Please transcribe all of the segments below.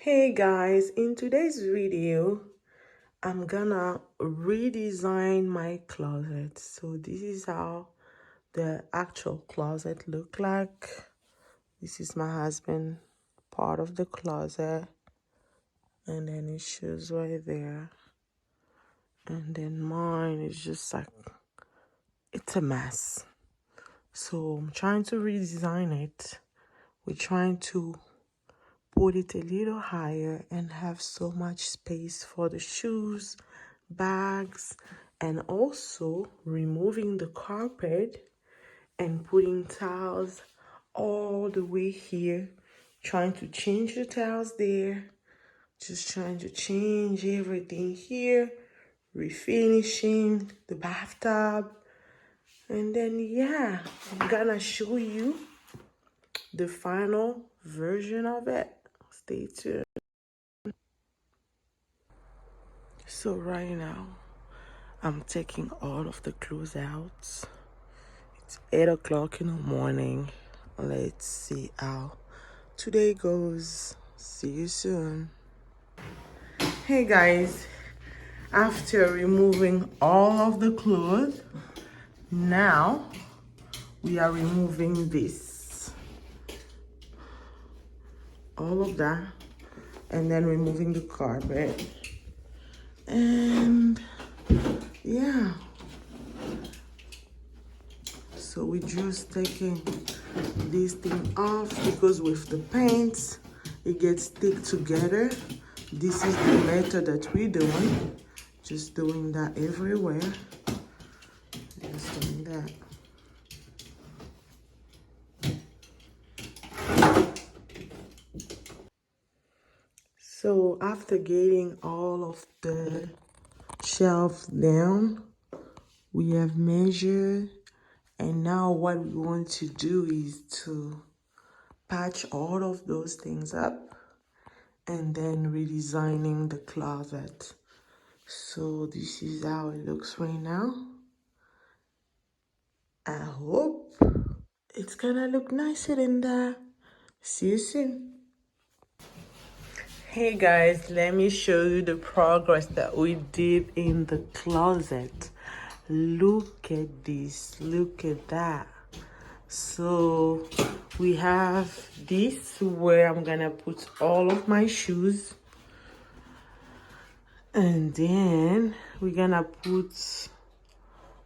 Hey guys, in today's video, I'm gonna redesign my closet. So this is how the actual closet look like. This is my husband part of the closet, and then it shows right there. And then mine is just like, it's a mess. So I'm trying to redesign it. We're trying to put it a little higher and have so much space for the shoes, bags, and also removing the carpet and putting towels all the way here, trying to change the towels there, just trying to change everything here, refinishing the bathtub. And then yeah, I'm gonna show you the final version of it. Stay tuned. So right now, I'm taking all of the clothes out. It's 8 o'clock in the morning. Let's see how today goes. See you soon. Hey guys, after removing all of the clothes, now we are removing this. All of that. And then removing the carpet. And yeah. So we just taking this thing off because with the paints, it gets stick together. This is the method that we're doing. Just doing that everywhere. Just doing that. So after getting all of the shelves down, we have measured, and now what we want to do is to patch all of those things up and then redesigning the closet. So this is how it looks right now. I hope it's gonna look nicer than that. See you soon. Hey guys, let me show you the progress that we did in the closet. Look at this, look at that. So we have this where I'm gonna put all of my shoes, and then we're gonna put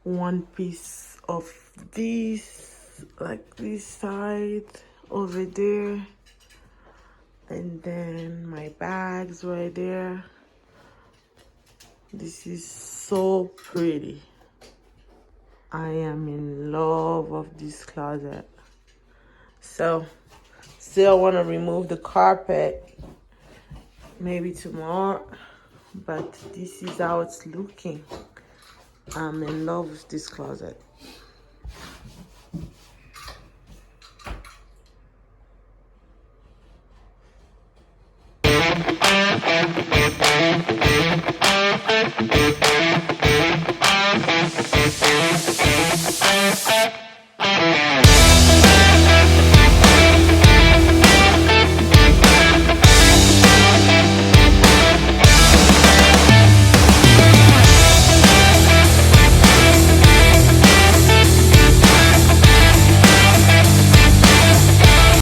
one piece of this, like this side over there, and then my bags right there. This is so pretty. I am in love of this closet. So still want to remove the carpet maybe tomorrow, but this is how it's looking. I'm in love with this closet.